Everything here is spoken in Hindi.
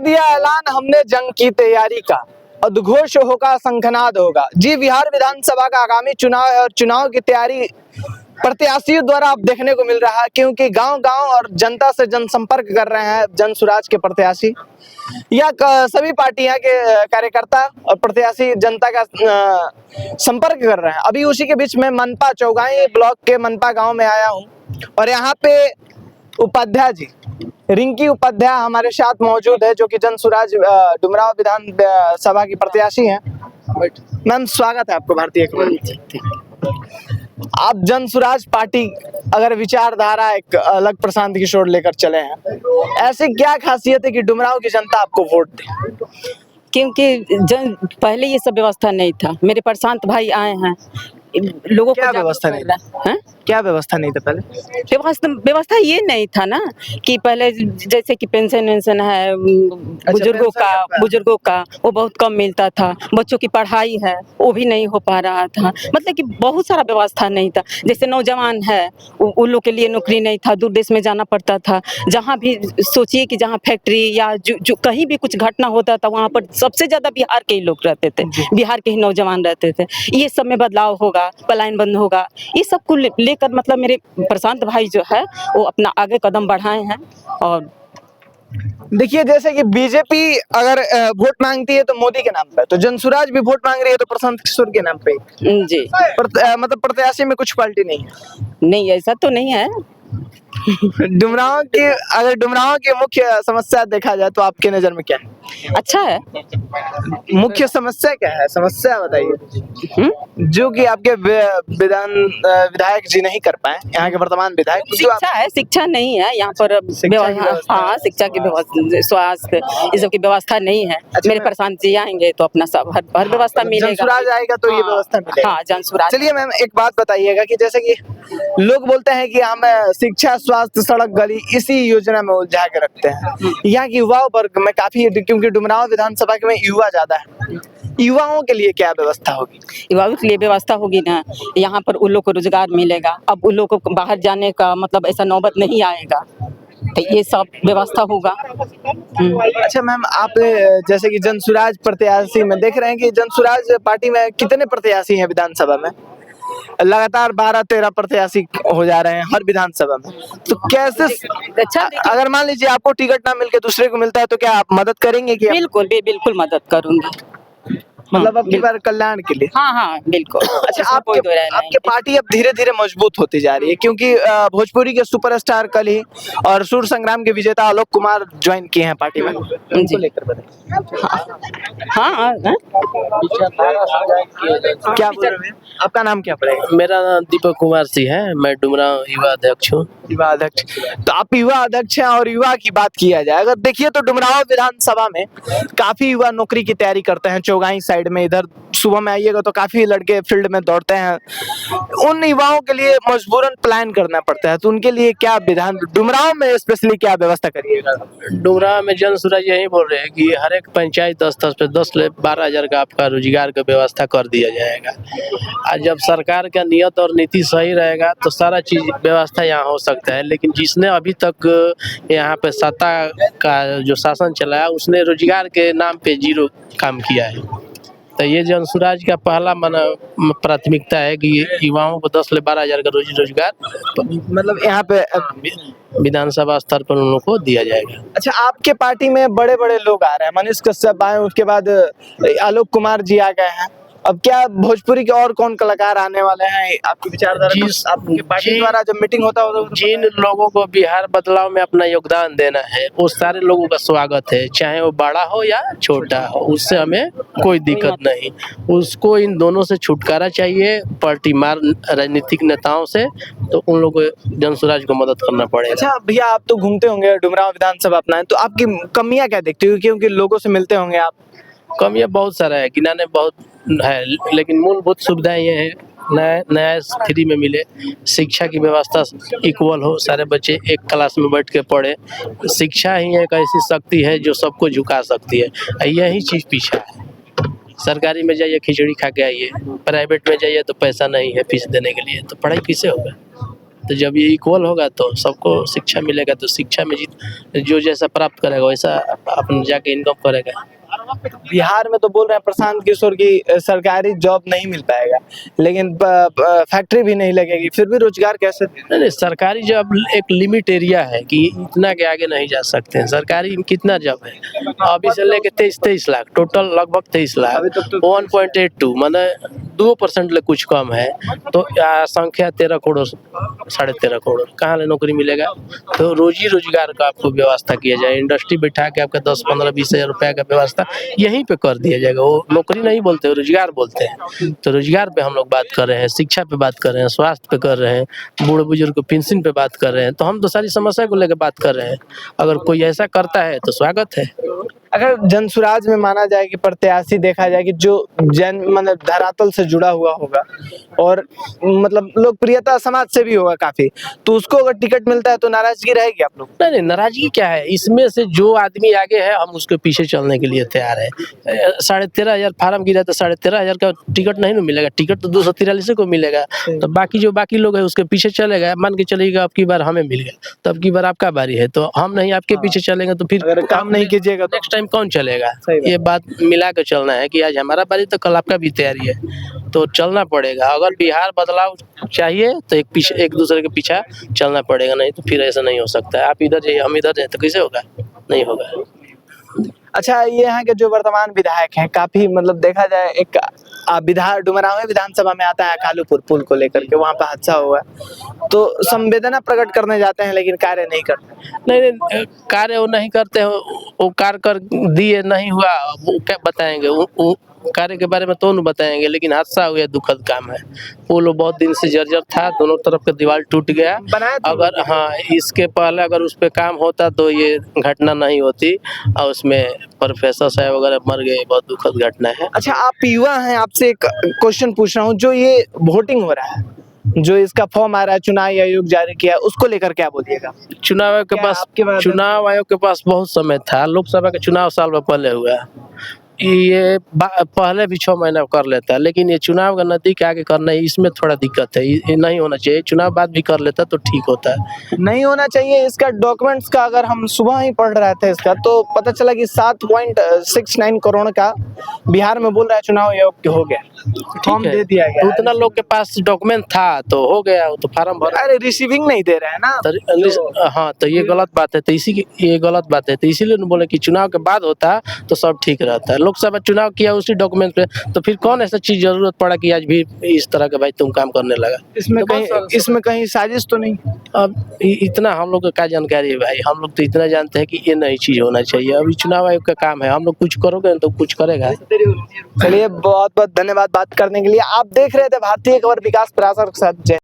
दिया ऐलान हमने जंग की तैयारी का, उद्घोष होगा शंखनाद होगा। जी, बिहार विधानसभा का आगामी चुनाव है और चुनाव की तैयारी प्रत्याशियों द्वारा अब देखने को मिल रहा है, क्योंकि गांव-गांव और जनता से जनसंपर्क कर रहे हैं जन सुराज के प्रत्याशी। या सभी पार्टियां के कार्यकर्ता और प्रत्याशी जनता का संपर्क कर रहे हैं। अभी उसी के बीच में मनपा चौगाई ब्लॉक के मनपा गांव में आया हूं और यहाँ पे उपाध्याय जी, रिंकी उपाध्याय हमारे साथ मौजूद है, जो कि जन सुराज डुमरांव विधान सभा की प्रत्याशी हैं। मैम, स्वागत है आपको भारतीय खबर। आप जन सुराज पार्टी अगर विचारधारा एक अलग प्रशांत किशोर लेकर चले हैं, ऐसी क्या खासियत है कि डुमरांव की जनता आपको वोट दे? क्योंकि पहले ये सब व्यवस्था नहीं था। मेरे प्रशांत भाई आए हैं, लोगों क्या को व्यवस्था नहीं था? क्या व्यवस्था नहीं था पहले? व्यवस्था ये नहीं था ना कि पहले जैसे कि पेंशन वेंशन है बुजुर्गों का वो बहुत कम मिलता था। बच्चों की पढ़ाई है वो भी नहीं हो पा रहा था। मतलब कि बहुत सारा व्यवस्था नहीं था। जैसे नौजवान है उन लोग के लिए नौकरी नहीं था, दूर देश में जाना पड़ता था। जहाँ भी सोचिए कि जहाँ फैक्ट्री या जो कहीं भी कुछ घटना होता था वहाँ पर सबसे ज्यादा बिहार के ही लोग रहते थे, बिहार के ही नौजवान रहते थे। ये सब में बदलाव होगा, पलायन बंद होगा, ये सब को लेकर मतलब मेरे प्रशांत भाई जो है वो अपना आगे कदम बढ़ाए हैं। और देखिए, जैसे कि बीजेपी अगर वोट मांगती है तो मोदी के नाम पे, तो जनसुराज भी वोट मांग रही है तो प्रशांत किशोर के नाम पे। जी, मतलब प्रत्याशी में कुछ क्वालिटी नहीं है। नहीं ऐसा तो नहीं है। डुमरांव की मुख्य समस्या देखा जाए तो आपके नजर में क्या है? अच्छा है। मुख्य समस्या क्या है? समस्या बताइए जो कि आपके विधायक जी नहीं कर पाए, यहाँ के वर्तमान विधायक। शिक्षा है, शिक्षा नहीं है यहाँ पर। हाँ, शिक्षा की व्यवस्था, स्वास्थ्य, इस सब की व्यवस्था नहीं है। मेरे प्रशांत जी आएंगे तो अपना सब हर व्यवस्था मिलेगा। जनसुराज आएगा तो ये व्यवस्था मिलेगा। हाँ, जनसुराज। चलिए मैम, एक बात बताइएगा कि जैसे कि लोग बोलते हैं कि हम शिक्षा, स्वास्थ्य, सड़क, गली इसी योजना में उलझा के रखते हैं। यहाँ की युवा वर्ग में काफी, क्योंकि डुमरांव विधानसभा में युवा ज्यादा है, युवाओं के लिए क्या व्यवस्था होगी? युवाओं के लिए व्यवस्था होगी ना, यहाँ पर उन लोग को रोजगार मिलेगा। अब उन लोग को बाहर जाने का मतलब ऐसा नौबत नहीं आएगा, तो ये सब व्यवस्था होगा। अच्छा मैम, आप जैसे कि जनसुराज प्रत्याशी में देख रहे हैं कि जनसुराज पार्टी में कितने प्रत्याशी हैं विधानसभा में? लगातार 12-13 प्रत्याशी हो जा रहे हैं हर विधानसभा में। तो कैसे, अच्छा, अगर मान लीजिए आपको टिकट ना मिलके दूसरे को मिलता है तो क्या आप मदद करेंगे? कि बिल्कुल मदद करूंगी। मतलब आपकी बार कल्याण के लिए? हाँ, बिल्कुल। अच्छा, आपके पार्टी अब धीरे धीरे मजबूत होती जा रही है, क्योंकि भोजपुरी के सुपरस्टार कल ही और सूर संग्राम के विजेता आलोक कुमार ज्वाइन किए हैं पार्टी में। उनको लेकर बताइए। हाँ, क्या बोल रहे हैं? आपका नाम क्या पड़ेगा? मेरा नाम दीपक कुमार सिंह है, मैं डुमरांव युवा अध्यक्ष हूँ। युवा अध्यक्ष, तो आप युवा अध्यक्ष हैं और युवा की बात किया जाए, अगर देखिए तो डुमरांव विधानसभा में काफी युवा नौकरी की तैयारी करते हैं। चौगाई साइड में इधर सुबह में आइएगा तो काफी लड़के फील्ड में दौड़ते हैं। उन युवाओं के लिए मजबूरन प्लान करना पड़ता है, तो उनके लिए क्या विधान डुमरांव में स्पेशली क्या व्यवस्था करिएगा? डुमरांव में जन सुराज यही बोल रहे हैं कि हर एक पंचायत स्तर पे 10 से 12 हजार का आपका रोजगार का व्यवस्था कर दिया जाएगा। आज जब सरकार का नियत और नीति सही रहेगा तो सारा चीज व्यवस्था यहाँ हो सकता है। लेकिन जिसने अभी तक यहाँ पे सत्ता का जो शासन चलाया उसने रोजगार के नाम पे जीरो काम किया है। तो ये जनसुराज का पहला प्राथमिकता है कि युवाओं को 10 से 12 हजार का रोजगार मतलब यहाँ पे विधानसभा स्तर पर उन लोगों को दिया जाएगा। अच्छा, आपके पार्टी में बड़े बड़े लोग आ रहे हैं, मनीष कश्यप आए, उसके बाद आलोक कुमार जी आ गए हैं। अब क्या भोजपुरी के और कौन कलाकार आने वाले हैं? आपकी विचारधारा, आपके पार्टी द्वारा जब मीटिंग होता है जिन लोगों को बिहार बदलाव में अपना योगदान देना है वो सारे लोगों का स्वागत है, चाहे वो बड़ा हो या छोटा हो, उससे हमें कोई दिक्कत नहीं। उसको इन दोनों से छुटकारा चाहिए, पार्टी मार राजनीतिक नेताओं से, तो उन लोगों को जनसुराज को मदद करना पड़ेगा। अच्छा भैया, आप तो घूमते होंगे डुमरांव विधानसभा अपना, तो आपकी कमियां क्या देखते हो? क्योंकि लोगों से मिलते होंगे आप। कमियां बहुत सारा है, गिनाने बहुत है, लेकिन मूलभूत सुविधाएं ये है नया फ्री में मिले, शिक्षा की व्यवस्था इक्वल हो, सारे बच्चे एक क्लास में बैठ के पढ़े। शिक्षा ही एक ऐसी शक्ति है जो सबको झुका सकती है। यही चीज पीछा है। सरकारी में जाइए खिचड़ी खा के आइए, प्राइवेट में जाइए तो पैसा नहीं है फीस देने के लिए, तो पढ़ाई किसे होगा? तो जब ये इक्वल होगा तो सबको शिक्षा मिलेगा, तो शिक्षा में जो जैसा प्राप्त करेगा वैसा अपन जाके इनकम करेगा। बिहार में तो बोल रहे हैं प्रशांत किशोर की सरकारी जॉब नहीं मिल पाएगा, लेकिन फैक्ट्री भी नहीं लगेगी, फिर भी रोजगार कैसे दें? नहीं, सरकारी जॉब एक लिमिट एरिया है कि इतना के आगे नहीं जा सकते हैं। सरकारी में कितना जॉब है अभी से लेके 23 लाख, टोटल लगभग 23 लाख, अभी तक तो 1.82 माने 2% ले कुछ कम है, तो संख्या 13 करोड़ 13.5 करोड़, कहाँ ले नौकरी मिलेगा? तो रोजी रोजगार का आपको व्यवस्था किया जाए, इंडस्ट्री बैठा के आपका 10-15-20 हज़ार रुपया का व्यवस्था यहीं पे कर दिया जाएगा। वो नौकरी नहीं बोलते, रोजगार बोलते हैं। तो रोजगार पे हम लोग बात कर रहे हैं, शिक्षा पे बात कर रहे हैं, स्वास्थ्य पे कर रहे हैं, बूढ़े बुजुर्ग को पेंशन पे बात कर रहे हैं। तो हम तो सारी समस्या को लेकर बात कर रहे हैं। अगर कोई ऐसा करता है तो स्वागत है। अगर जनसुराज में माना जाए कि प्रत्याशी देखा जाए कि जो जन मतलब धरातल से जुड़ा हुआ होगा और मतलब लोकप्रियता समाज से भी होगा काफी, तो उसको अगर टिकट मिलता है तो नाराजगी रहेगी आप लोग? नहीं, नाराजगी क्या है? इसमें से जो आदमी आगे है हम उसके पीछे चलने के लिए तैयार है। 13,500 फार्म गिरा तो 13,500 का टिकट नहीं ना मिलेगा, टिकट तो 243 को मिलेगा। तो बाकी लोग है उसके पीछे चलेगा। मान के चलिएगा अब की बार हमें मिल गया, तो अब की बार आपका बारी है, तो हम नहीं आपके पीछे चलेंगे तो फिर अगर काम नहीं कीजिएगा तो नेक्स्ट टाइम कौन चलेगा? सही बात। ये बात मिला के चलना है कि आज हमारा बारी तो कल आपका भी तैयारी है, तो चलना पड़ेगा। अगर बिहार बदलाव चाहिए तो एक दूसरे के पीछे चलना पड़ेगा, नहीं तो फिर ऐसा नहीं हो सकता है। आप इधर जाइए हम इधर जाए तो कैसे होगा? नहीं होगा। अच्छा, ये यहाँ के जो वर्तमान विधायक हैं काफी मतलब देखा जाए एक डुमरांव विधानसभा में आता है कालूपुर पुल को लेकर के, वहाँ पे हादसा हुआ है, तो संवेदना प्रकट करने जाते हैं लेकिन कार्य नहीं करते। नहीं, कार्य वो नहीं करते हैं, वो कार्य कर दिए नहीं हुआ, वो क्या बताएंगे? वो कार्य के बारे में तो नहीं बताएंगे, लेकिन हादसा हुआ दुखद काम है। पुल बहुत दिन से जर्जर था, दोनों तरफ का दीवार टूट गया। बनाया तो अगर हाँ इसके पहले अगर उस पे काम होता तो ये घटना नहीं होती, और उसमें प्रोफेसर साहब वगैरह मर गए, बहुत दुखद घटना है। अच्छा, आप युवा हैं, आपसे एक क्वेश्चन पूछ रहा हूँ, जो ये वोटिंग हो रहा है, जो इसका फॉर्म आ रहा है, चुनाव आयोग जारी किया, उसको लेकर क्या बोलिएगा? चुनाव आयोग के पास बहुत समय था। लोकसभा का चुनाव साल में पहले हुआ, ये पहले भी 6 महीना कर लेता है, लेकिन ये चुनाव का नजदीक आगे करना है, इसमें थोड़ा दिक्कत है। ये नहीं होना चाहिए, चुनाव बाद भी कर लेता तो ठीक होता है। नहीं होना चाहिए। इसका डॉक्यूमेंट्स का अगर हम सुबह ही पढ़ रहे थे इसका, तो पता चला कि 7.69 करोड़ का बिहार में बोल रहा है चुनाव आयोग हो गया, फॉर्म दे दिया गया। उतना लोग के पास डॉक्यूमेंट था तो हो गया, तो फार्म भर। अरे रिसीविंग नहीं दे रहे हैं ना। हाँ, तो ये गलत बात है, तो ये गलत बात है, तो इसीलिए बोले कि चुनाव के बाद होता तो सब ठीक रहता है। लोकसभा चुनाव किया उसी डॉक्यूमेंट पे, तो फिर कौन ऐसा चीज जरूरत पड़ा कि आज भी इस तरह का भाई तुम काम करने लगा? इसमें कहीं साजिश तो नहीं? अब इतना हम लोग को क्या जानकारी है भाई? हम लोग तो इतना जानते हैं कि ये नई चीज होना चाहिए। अभी चुनाव आयोग का काम है, हम लोग कुछ करोगे तो कुछ करेगा। चलिए, बहुत बहुत धन्यवाद बात करने के लिए। आप देख रहे थे भारतीय खबर विकास प्रसार के साथ। जय